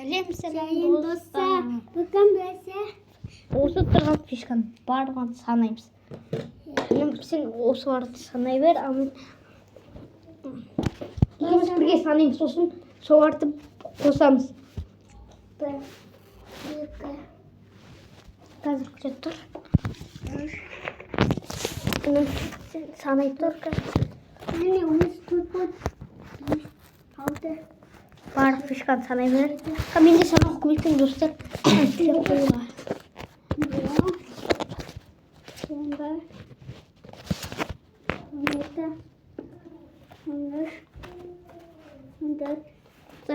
сәлем достар. Бүгін біз осы тұрған фишканы барлығын санаймыз. Сен осыларды санай бер, екеуміз бірге санаймыз, сосын соларды қосамыз. бір, екі, Қазір күте тұр. Сен санай тұр. міне 13, 6, Барлық фишканы санай бер. Мен де санауға көмектесейін достар.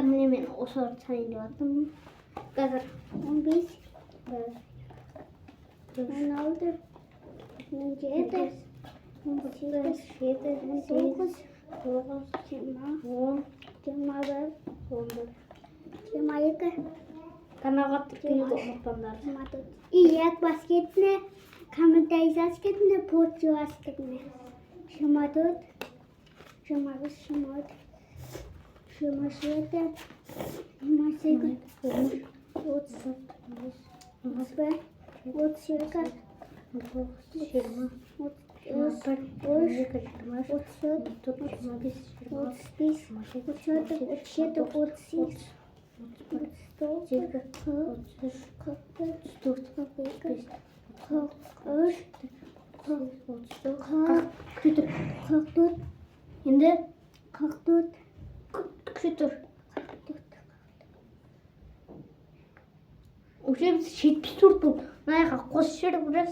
Міне мен осыларды санайын деп жатырмын. Қазір 15, 16, 17, 18, 19, 20, 21, 22, каналға тіркелуді ұмытпаңдар. 24. И як баскетіне, комментаризаскетіне, подпискаскетіне. 24, 25, 26, 27, 28, 30, 31, 32, Енді 44, күші тұр. Уже біз 74 болды. Мынаяққа қосып жіберіп біраз.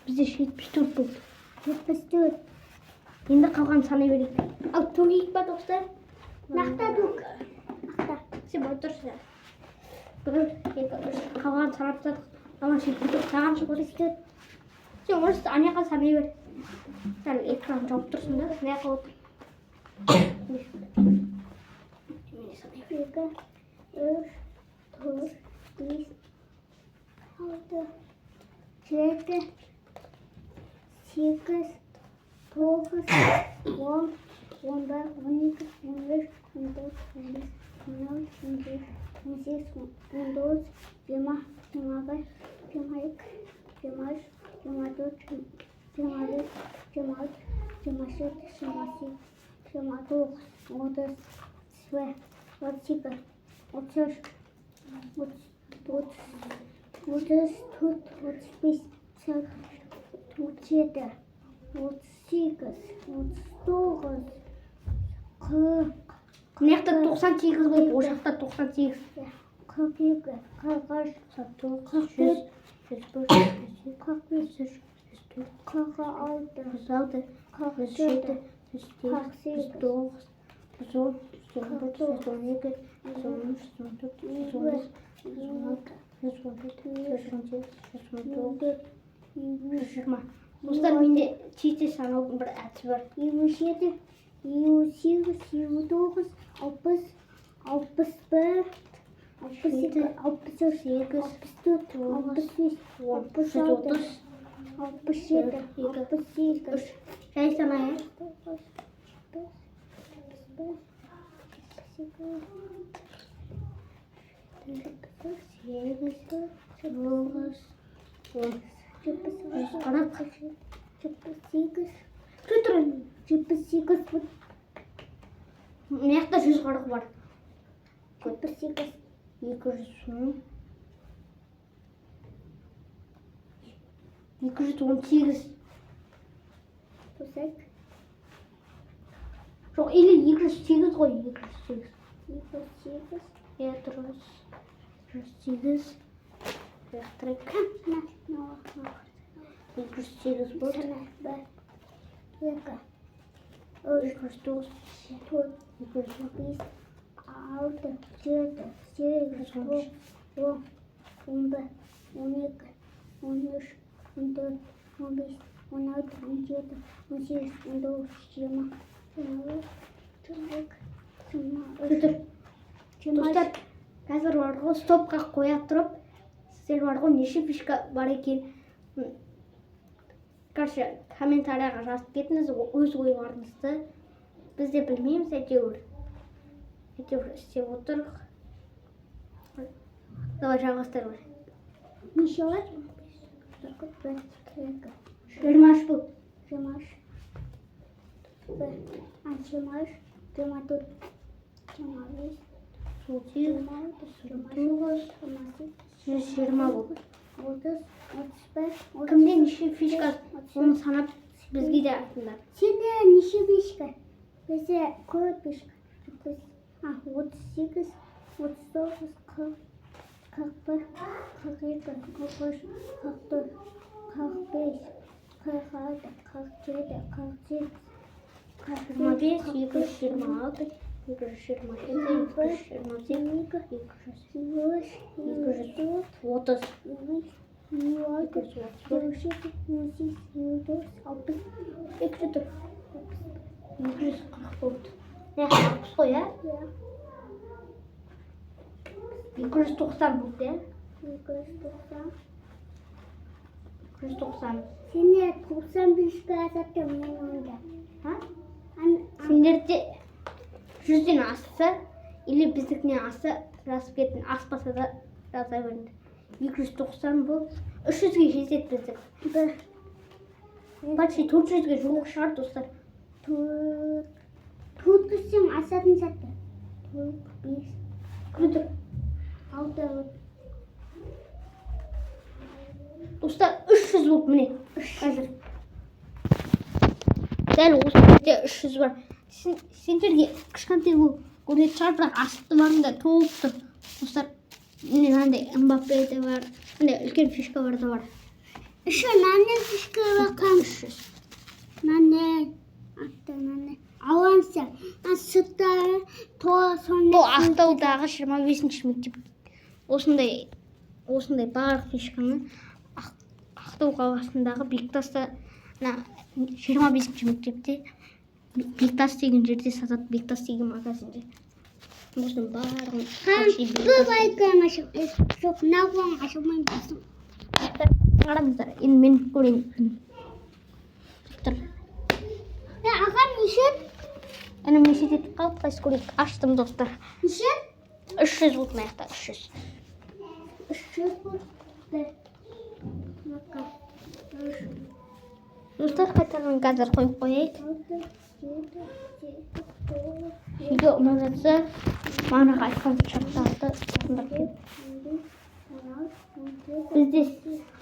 Бізде 74 болды. 74. Енді қалған санай берейік. Ал төгейік па достар? Нақта төк. Нақта. Сен отырсың. Бір, екі, үш. Қалған санап тастадық. Қалған 74. Саған шығып. Сен орысты анаяққа санай бер. Сәл экран жауып тұрсың да, мынаяққа отыр. 2, 3, 4, 5, 6, 7, 8, 9, 10, 11, 12, 13, 14, 15, 16, 17, 18, 19, 20, 21, 22, 23, 24, 25, 26, 27, 28, 29, 30, 32, 33, 34, 35, 36, 37, 38, 39, 40. Мынаяқта 98 болып, о жақта 98. 42, 43, 44, 45, 46, 47, 48, 49, 50, 12, Достар, менде тете санаудың бір әдісі бар. 27, 28, 29, 60, 61, 62, 63, 64, 65, 66, 67, 68. Жай санайын. 78, Мынаяқта 140 бар. 78, 210, 218. Тосек, Жоқ, или 208 ғой, 208. 28, Е, дұрыс. 208. Яқтырайық. 208 болды. 209, 209. 210, 6, 7, 8, 9, 10, 11, 12, 13, 14, 15, 16, 17, 18, 19, 20, 21, Достар, қазір бар ғой, стопқа қоя тұрып, сіздер бар ғой, неше фишка бар екен. Короче, комментарияға жазып кетіңіз өз ойларыңызды. Біз де білмейміз әйтеуір. әйтеуір істеп отырық. Давай жалғастыр бар. Неше бар? 23 бұл. 23. 23, 24, 25, 120 бұл. 30, 35, Кімде неше фишка оны санап бізге де айтыңдар. Сенде неше фишка? Бізде көп фишка. 38, 39, 40, 41, 42, 43, 44, 45, 46, 47, 48, 25, 226, 227, Ne hapus koy ya? 290 burada. 290. Seni 95 sattım ben orada. Ha? Sendерде 100-ден асса или біздікінен асса жазып кеттің, аспаса да жаза беріңдер. 290 бұл 300-ге жетеді біздік. Почти 400-ге жуық шығар достар. 400-сен асатын сатты. 4, 5, Күрдір. 6. Достар 300 болды міне қазір. Дәл осы жерде 300 бар. Сендерге кішкентай бұл көрінетін шығар, бірақ асты барында толып тұр. Достар, міне мынандай Мбаппеде бар, мындай үлкен фишка бар да бар. Еще нанне фишка бақам. 300. Нанне. Атты нанне. Аланса. Süttары тола сонда. Бұл Ақтаудағы 25-ші мектеп. Осындай барлық фишканы Ақтау қаласындағы Бектаста 25-ші мектепте Бектас деген жерде сатады, Бектас деген магазинде. Осының барлығын Бұл байқам ашып. Жоқ, нағуан ашылмайын басым. қараңыздар, енді мен көрейін. Ағам неше? Әне мен шететіп қалып, қайсы көрейік. Аштым достар. Неше? 300 болды маяқта, 300. 300 болды. Достар, қайтадан қазір қойып қойайық. 6, 7, 8, 9, Видео ұнап жатса, мағынаға айтқан шарттарды орындап кет. Бізде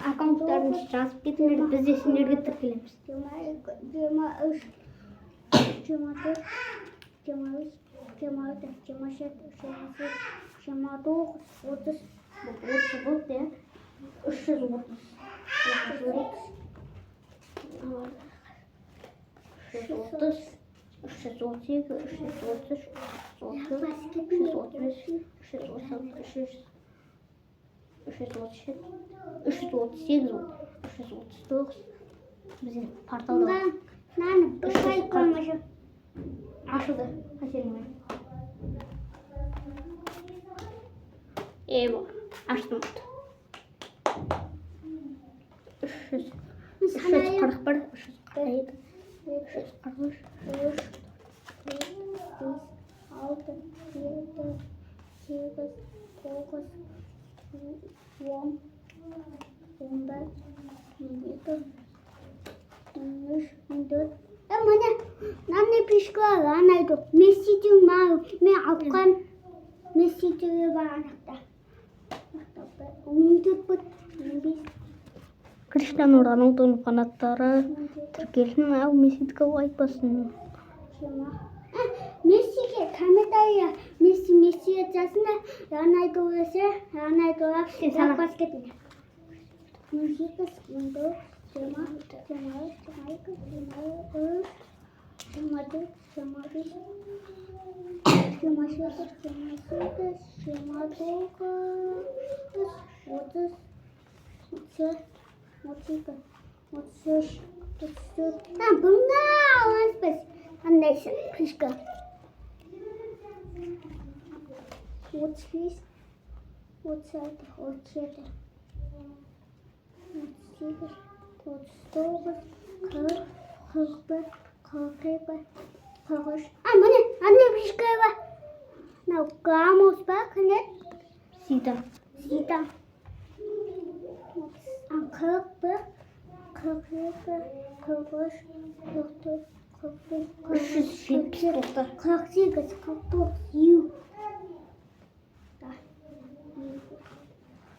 аккаунттарын жазып кетіңдер, бізде сендерге тіркелеміз. 23, 24, 25, 26, 27, 28, 29, 30. 30 болды, ja? 330. 330, 332, 333, 339, бізден порталда Наны бір байқамашы. ашылды. Қайсенің Еба, аштым болды. 341, 347, 343, 6, 7, 8, 9, 10, 11, 12, 13, 14. Міне, нанне пішка анайды. Мессидің мағы. Мен алқан Мессидің бар анақта. 14 бұд, 15. Криштиану Роналдуның фанаттары тіркелсін, ау Мессидікі айтпасын. Мессиге комментария. Месси айтасында, Рональду өлсе, Рональду запас кетеді. 18, 19, 20, 21, 22, 23, 24, 25, 26, 27, 33, 34. Bunga alanspız. Anneyse, kışka. 38, 37, 37, 38, 39, 40, 41, 42, 43. Mane, anne kışka var. мынау гамус па кінет Сида. сида 40 бір 42 43 44 45 379. 48 49 елу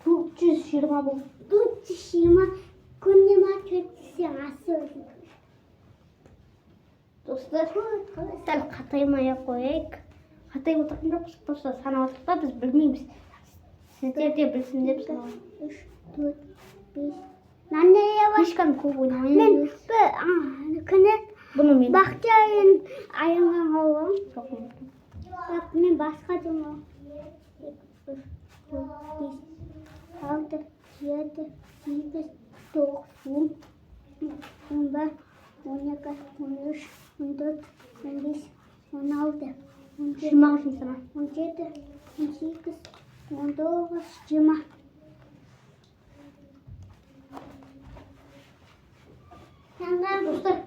420 бұл. 420 күнде ма төтсең асып Достар, сәл қатаймай қояйық. Қатайып отырған жоқпыз, просто санап отырмыз ба, біз білмейміз. Сіздер де білсін деп санап. 3 4 5 мынандай бар Ешқандай көп мен ойнамаймыз. күні Бұны мен бақша айынған алам жоқ. Bak мен басқа думал. 2 3 4 5 6 7 8 9 10 11 12 13 14 15 16 Жиырма үшін сана. 17 18 19 20 Жаңа Достар,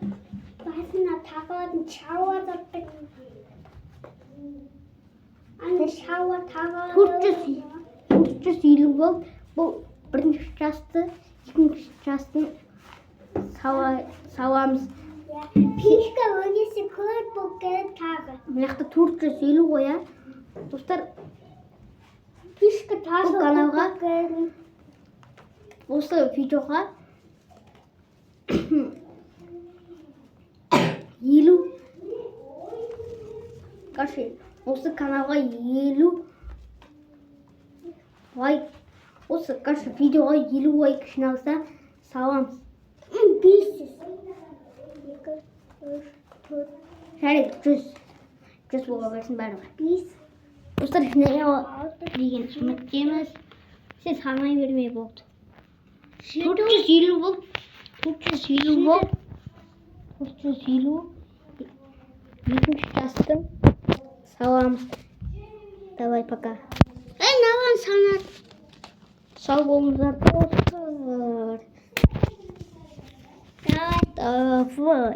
басына тағатын шауа заттық. Аны шауа тағатын. 450 болып, бұл бірінші жасты, екінші жастың сауамыз. Пишка өгесі көп болып келеді тағы. Мына жақта 450 ғой, а. Достар, Пишка тағы Бұл каналға көп келеді. осы видеоға 50 Короче, осы каналға 50 лайк. Осы, короче, видеоға 50 лайк жиналса, саламыз. 500. 2 3 4 Жарайды, 100 бола берсін бәрі. 5 Достар, жинай деген үміттеміз. Сіз санай бермей болды. 450 болды. 450 болды. 450. Екінші жастың саламыз. Давай, пока. Наған санат? Сау болыңыздар, достар. Давай.